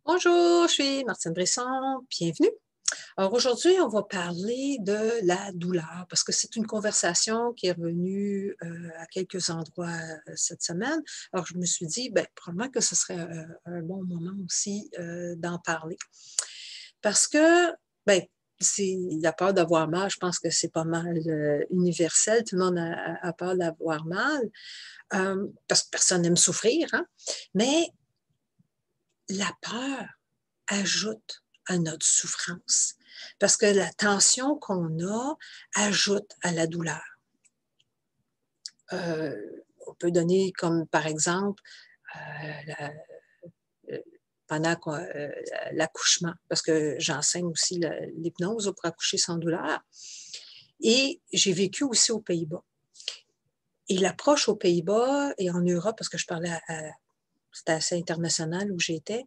Bonjour, je suis Martine Brisson, bienvenue. Alors aujourd'hui, on va parler de la douleur parce que c'est une conversation qui est revenue à quelques endroits cette semaine. Alors je me suis dit, ben, probablement que ce serait un bon moment aussi d'en parler. Parce que, ben, c'est la peur d'avoir mal, je pense que c'est pas mal universel. Tout le monde a peur d'avoir mal parce que personne n'aime souffrir, hein? Mais la peur ajoute à notre souffrance parce que la tension qu'on a ajoute à la douleur. Euh, on peut donner comme par exemple la, euh, pendant l'accouchement, parce que j'enseigne aussi l'hypnose pour accoucher sans douleur. Et j'ai vécu aussi aux Pays-Bas. Et l'approche aux Pays-Bas et en Europe, parce que je parlais c'était assez international où j'étais,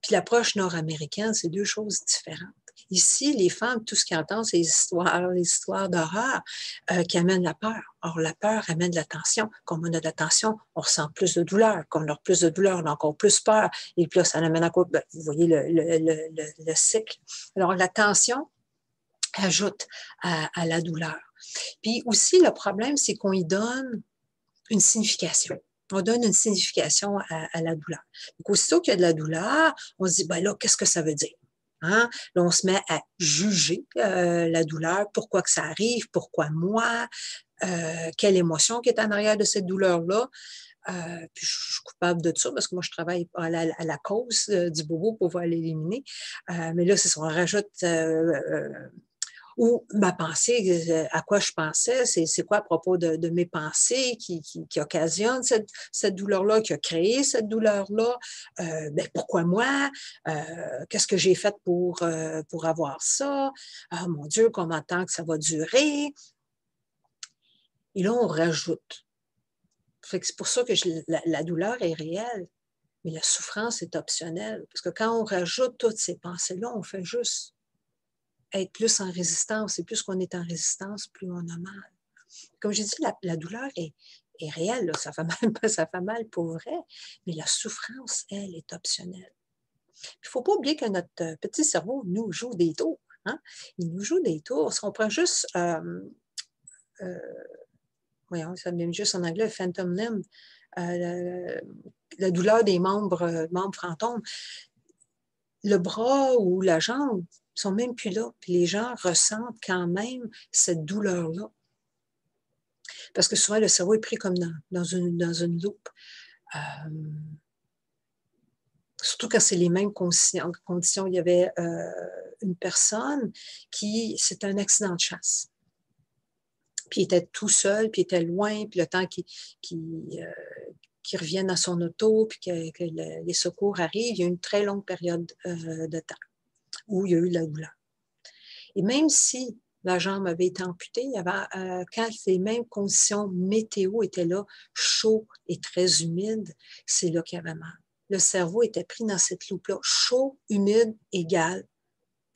puis l'approche nord-américaine, c'est deux choses différentes. Ici, les femmes, tout ce qu'elles entendent, c'est les histoires d'horreur qui amènent la peur. Or, la peur amène la tension. Comme on a de la tension, on ressent plus de douleur. Comme on a plus de douleur, on a encore plus peur. Et puis là, ça amène encore, ben, vous voyez le cycle. Alors, la tension ajoute à la douleur. Puis aussi, le problème, c'est qu'on y donne une signification. On donne une signification à la douleur. Donc, aussitôt qu'il y a de la douleur, on se dit, ben là, qu'est-ce que ça veut dire? Hein? Là, on se met à juger la douleur, pourquoi que ça arrive, pourquoi moi, quelle émotion qui est en arrière de cette douleur-là. Puis je suis coupable de ça parce que moi, je travaille à la cause du bobo pour pouvoir l'éliminer. Mais là, c'est ça, on rajoute ou ma pensée, à quoi je pensais, c'est quoi à propos de mes pensées qui occasionnent cette douleur-là, qui a créé cette douleur-là, ben, pourquoi moi, qu'est-ce que j'ai fait pour avoir ça, ah mon Dieu, combien de temps que ça va durer, et là on rajoute. Fait que c'est pour ça que la douleur est réelle, mais la souffrance est optionnelle, parce que quand on rajoute toutes ces pensées-là, on fait juste être plus en résistance. Et plus qu'on est en résistance, plus on a mal. Comme j'ai dit, la douleur est réelle. Là. Ça fait mal, ça fait mal pour vrai. Mais la souffrance, elle, est optionnelle. Il ne faut pas oublier que notre petit cerveau nous joue des tours. Hein? Il nous joue des tours. Si on prend juste, euh, voyons, ça me juste en anglais, phantom limb, la douleur des membres fantômes, le bras ou la jambe sont même plus là. Puis les gens ressentent quand même cette douleur-là. Parce que souvent, le cerveau est pris comme dans une loupe. Euh, Surtout quand c'est les mêmes conditions. Il y avait une personne c'était un accident de chasse. Puis il était tout seul, puis il était loin, puis le temps qu'il revienne à son auto, puis que les secours arrivent, il y a eu une très longue période de temps où il y a eu de la douleur. Et même si la jambe avait été amputée, il y avait, quand les mêmes conditions météo étaient là, chaud et très humide, c'est là qu'il y avait mal. Le cerveau était pris dans cette loupe-là. Chaud, humide, égale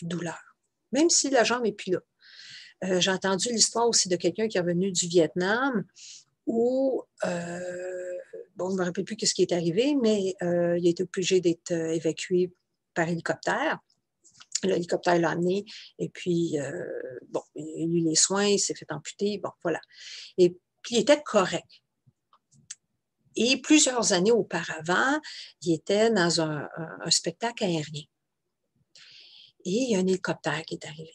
douleur. Même si la jambe n'est plus là. J'ai entendu l'histoire aussi de quelqu'un qui est revenu du Vietnam où, bon, je ne me rappelle plus ce qui est arrivé, mais il a été obligé d'être évacué par hélicoptère. L'hélicoptère l'a amené et puis, bon, il a eu les soins, il s'est fait amputer, bon, voilà. Et puis, il était correct. Et plusieurs années auparavant, il était dans un spectacle aérien. Et il y a un hélicoptère qui est arrivé.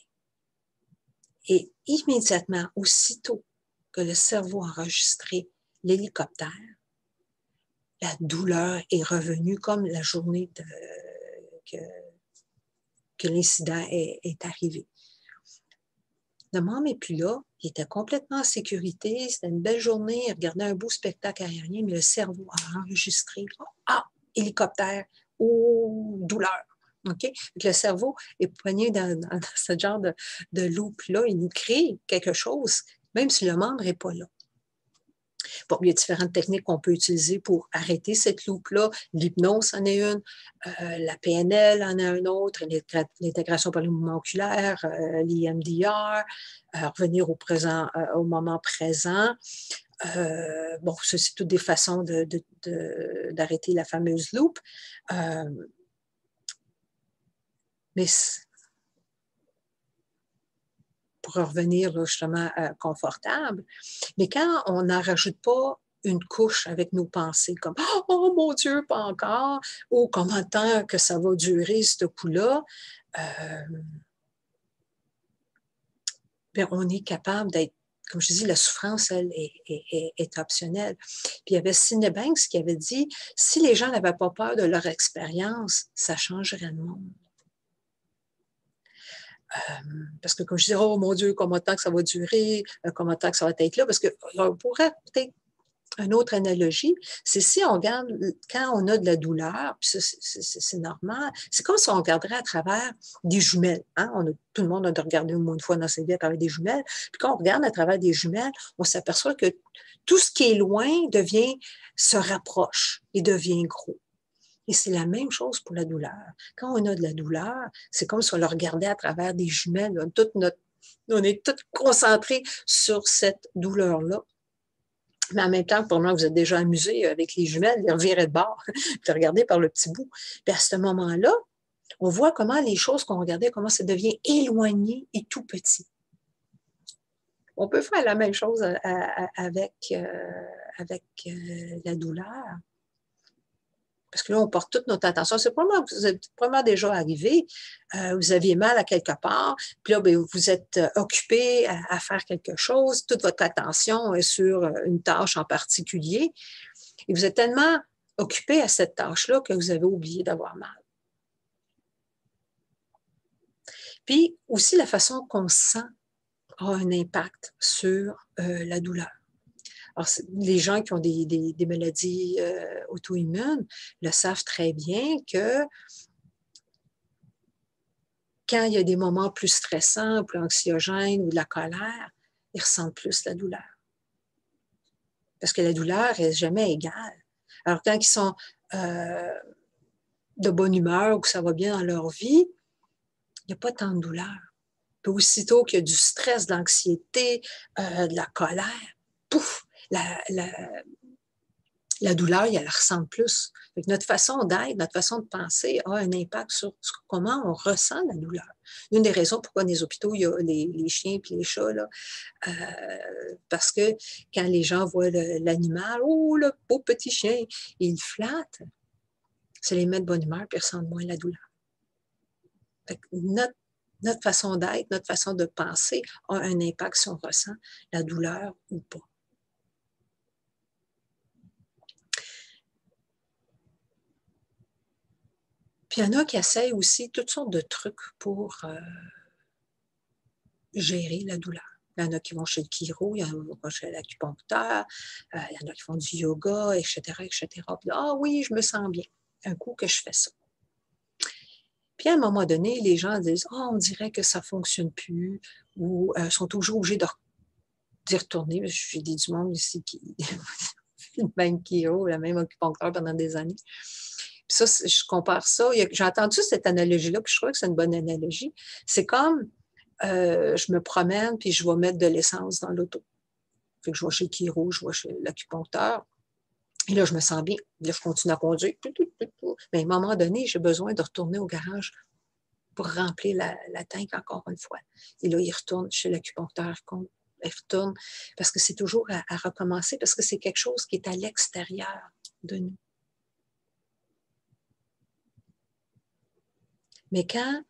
Et immédiatement, aussitôt que le cerveau a enregistré l'hélicoptère, la douleur est revenue comme la journée que l'incident est arrivé. Le membre n'est plus là, il était complètement en sécurité, c'était une belle journée, il regardait un beau spectacle aérien, mais le cerveau a enregistré « Ah, hélicoptère, oh, douleur ». Okay? Le cerveau est poigné dans ce genre de loupe-là, il nous crée quelque chose, même si le membre n'est pas là. Bon, il y a différentes techniques qu'on peut utiliser pour arrêter cette loupe-là. L'hypnose en est une, la PNL en est une autre, l'intégration par le mouvement oculaire, l'EMDR, revenir au moment présent. Bon, ça, c'est toutes des façons d'arrêter la fameuse loupe. Mais pour revenir là, justement confortable, mais quand on n'en rajoute pas une couche avec nos pensées, comme oh mon Dieu, pas encore, ou comment tant que ça va durer, ce coup-là, bien, on est capable d'être, comme je dis, la souffrance, elle, est optionnelle. Puis il y avait Sidney Banks qui avait dit, si les gens n'avaient pas peur de leur expérience, ça changerait le monde. Parce que comme je disais, oh mon Dieu, comment de temps que ça va durer, comment de temps que ça va être là, parce qu'on pourrait peut-être une autre analogie, c'est si on regarde, quand on a de la douleur, puis c'est normal, c'est comme si on regarderait à travers des jumelles. Hein? Tout le monde a de regarder au moins une fois dans sa vie à travers des jumelles. Puis quand on regarde à travers des jumelles, on s'aperçoit que tout ce qui est loin se rapproche et devient gros. Et c'est la même chose pour la douleur. Quand on a de la douleur, c'est comme si on le regardait à travers des jumelles. On est tous concentrés sur cette douleur-là. Mais en même temps, pour moi, vous êtes déjà amusé avec les jumelles, les revirer de bord, puis regarder par le petit bout. Puis à ce moment-là, on voit comment les choses qu'on regardait, comment ça devient éloigné et tout petit. On peut faire la même chose avec la douleur. Parce que là, on porte toute notre attention. C'est probablement que vous êtes probablement déjà arrivé, vous aviez mal à quelque part, puis là, bien, vous êtes occupé à faire quelque chose, toute votre attention est sur une tâche en particulier, et vous êtes tellement occupé à cette tâche-là que vous avez oublié d'avoir mal. Puis aussi, la façon qu'on se sent a un impact sur la douleur. Alors, les gens qui ont des maladies auto-immunes le savent très bien que quand il y a des moments plus stressants, plus anxiogènes ou de la colère, ils ressentent plus la douleur. Parce que la douleur n'est jamais égale. Alors, quand ils sont de bonne humeur ou que ça va bien dans leur vie, il n'y a pas tant de douleur. Puis aussitôt qu'il y a du stress, de l'anxiété, de la colère, pouf, la douleur, il la ressent plus. Donc, notre façon d'être, notre façon de penser a un impact sur comment on ressent la douleur. Une des raisons pourquoi dans les hôpitaux, il y a les chiens et les chats, là, parce que quand les gens voient l'animal, oh, le beau petit chien, ils le flattent, ça les met de bonne humeur et ils ressentent moins la douleur. Fait que notre façon d'être, notre façon de penser a un impact si on ressent la douleur ou pas. Puis il y en a qui essayent aussi toutes sortes de trucs pour gérer la douleur. Il y en a qui vont chez le chiro, il y en a qui vont chez l'acupuncteur, il y en a qui font du yoga, etc., etc. Puis, ah oui, je me sens bien. Un coup que je fais ça. Puis à un moment donné, les gens disent, ah, on dirait que ça ne fonctionne plus, ou sont toujours obligés d'y retourner. J'ai dit du monde ici qui le même chiro, le même acupuncteur pendant des années. Puis ça, je compare ça. J'ai entendu cette analogie-là, puis je crois que c'est une bonne analogie. C'est comme je me promène, puis je vais mettre de l'essence dans l'auto. Fait que je vais chez le chiro, je vais chez l'acupuncteur. Et là, je me sens bien. Là, je continue à conduire. Mais à un moment donné, j'ai besoin de retourner au garage pour remplir la tank encore une fois. Et là, il retourne chez l'acupuncteur, il retourne, parce que c'est toujours à recommencer, parce que c'est quelque chose qui est à l'extérieur de nous. Mais quand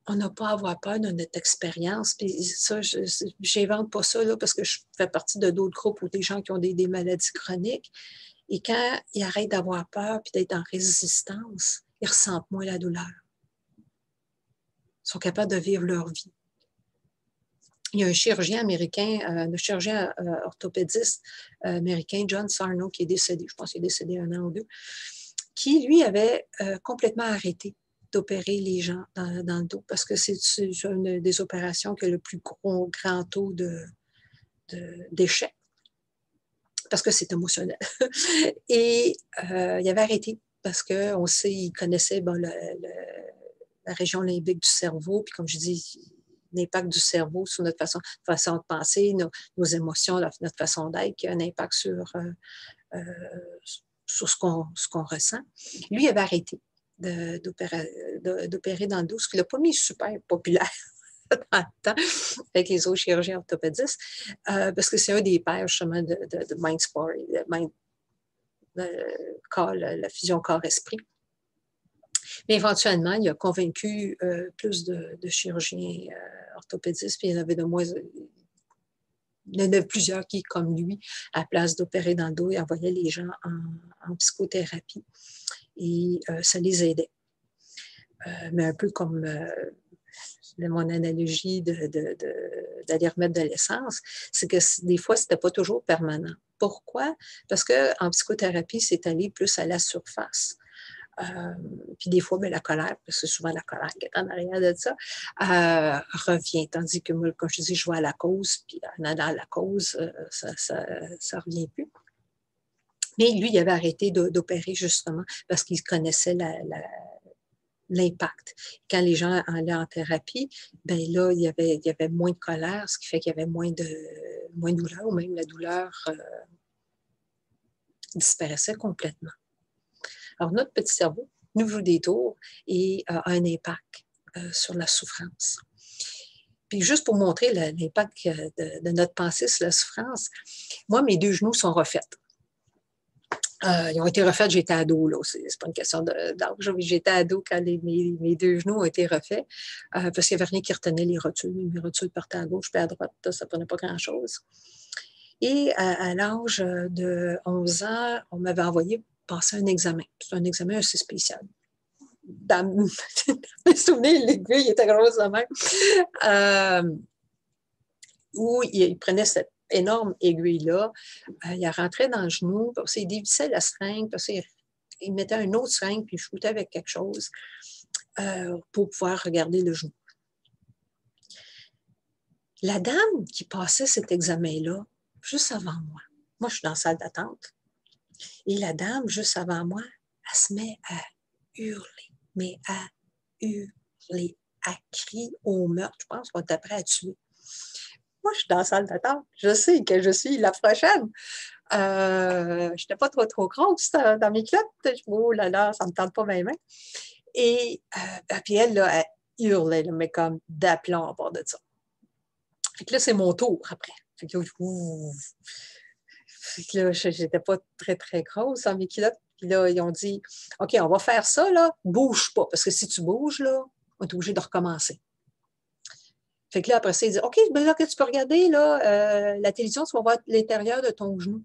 on n'a pas à avoir peur de notre expérience, puis ça, je n'invente pas ça là, parce que je fais partie de d'autres groupes ou des gens qui ont des maladies chroniques, et quand ils arrêtent d'avoir peur puis d'être en résistance, ils ressentent moins la douleur. Ils sont capables de vivre leur vie. Il y a un chirurgien américain, un chirurgien orthopédiste américain, John Sarno, qui est décédé, je pense qu'il est décédé 1 an ou 2, qui, lui, avait complètement arrêté d'opérer les gens dans le dos parce que c'est une des opérations qui a le plus grand taux d'échec parce que c'est émotionnel. Et il avait arrêté parce qu'on sait, il connaissait la région limbique du cerveau, puis comme je dis, l'impact du cerveau sur notre façon de penser, nos émotions, notre façon d'être, qui a un impact sur ce qu'on ressent. Lui, il avait arrêté d'opérer dans le dos, ce qui l'a pas mis super populaire dans le temps avec les autres chirurgiens orthopédistes, parce que c'est un des pères justement de Mindsport, la fusion corps-esprit. Mais éventuellement, il a convaincu plus de chirurgiens orthopédistes, puis il y en avait il y en avait plusieurs qui, comme lui, à la place d'opérer dans le dos, ils envoyaient les gens en psychothérapie et ça les aidait. Mais un peu comme mon analogie d'aller remettre de l'essence, c'est que des fois, ce n'était pas toujours permanent. Pourquoi? Parce qu'en psychothérapie, c'est aller plus à la surface. Puis des fois, la colère, parce que souvent la colère qui est en arrière de ça, revient. Tandis que moi, quand je dis je vais à la cause, puis en allant à la cause, ça ne revient plus. Mais lui, il avait arrêté d'opérer justement parce qu'il connaissait l'impact. Quand les gens allaient en thérapie, ben là, il y avait moins de colère, ce qui fait qu'il y avait moins de douleur, ou même la douleur disparaissait complètement. Alors, notre petit cerveau nous joue des tours et a un impact sur la souffrance. Puis juste pour montrer l'impact de notre pensée sur la souffrance, moi, mes 2 genoux sont refaits. Ils ont été refaits, j'étais ado, là. C'est pas une question d'âge. J'étais ado quand mes 2 genoux ont été refaits parce qu'il n'y avait rien qui retenait les rotules. Mes rotules partaient à gauche puis à droite. Ça ne prenait pas grand-chose. Et à l'âge de 11 ans, on m'avait envoyé passer un examen. C'est un examen assez spécial. Dans mes souvenirs, l'aiguille était grosse de même. Où il prenait cette énorme aiguille-là, il rentrait dans le genou, puis il dévissait la seringue, puis il mettait une autre seringue, puis il shootait avec quelque chose pour pouvoir regarder le genou. La dame qui passait cet examen-là, juste avant moi je suis dans la salle d'attente, et la dame, juste avant moi, elle se met à hurler, mais à hurler, à crier au meurtre. Je pense qu'on est prêt à tuer. Moi, je suis dans la salle d'attente. Je sais que je suis la prochaine. Je n'étais pas trop grosse dans mes clottes. Oh là là, ça ne me tente pas même. Et puis elle, là, elle hurlait, là, mais comme d'aplomb à part de ça. Fait que là, c'est mon tour après. Fait que là, j'étais pas très grosse dans mes culottes. Puis là, ils ont dit, OK, on va faire ça, là, bouge pas. Parce que si tu bouges, là, on est obligé de recommencer. Fait que là, après ça, il dit, OK, ben là, que tu peux regarder, là, la télévision, tu vas voir l'intérieur de ton genou.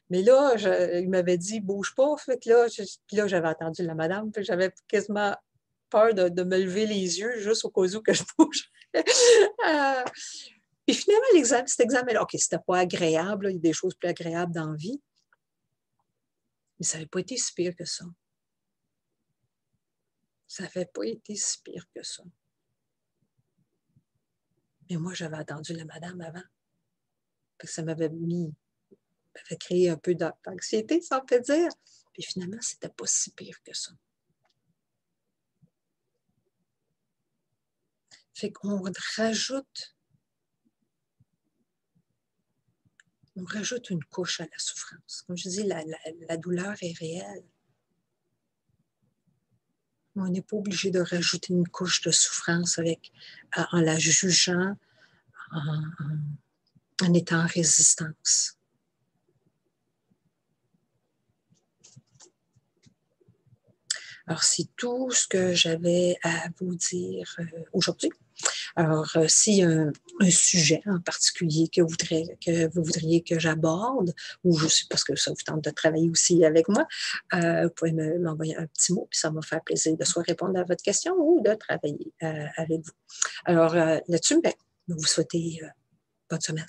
Mais là, il m'avait dit, bouge pas. Fait que là, j'avais entendu la madame, puis j'avais quasiment peur de me lever les yeux juste au cas où que je bouge. Puis finalement, cet examen-là, OK, c'était pas agréable, là, il y a des choses plus agréables dans la vie, mais ça n'avait pas été si pire que ça. Ça n'avait pas été si pire que ça. Mais moi, j'avais attendu la madame avant. Parce que ça m'avait créé un peu d'anxiété, ça on peut dire. Puis finalement, c'était pas si pire que ça. Fait qu'on rajoute une couche à la souffrance. Comme je dis, la douleur est réelle. On n'est pas obligé de rajouter une couche de souffrance en la jugeant, en étant en résistance. Alors, c'est tout ce que j'avais à vous dire aujourd'hui. Alors, s'il y a un sujet en particulier que vous voudriez que j'aborde, ou je sais parce que ça vous tente de travailler aussi avec moi, vous pouvez m'envoyer un petit mot, puis ça va me faire plaisir de soit répondre à votre question ou de travailler avec vous. Alors, là-dessus, je vous souhaite bonne semaine.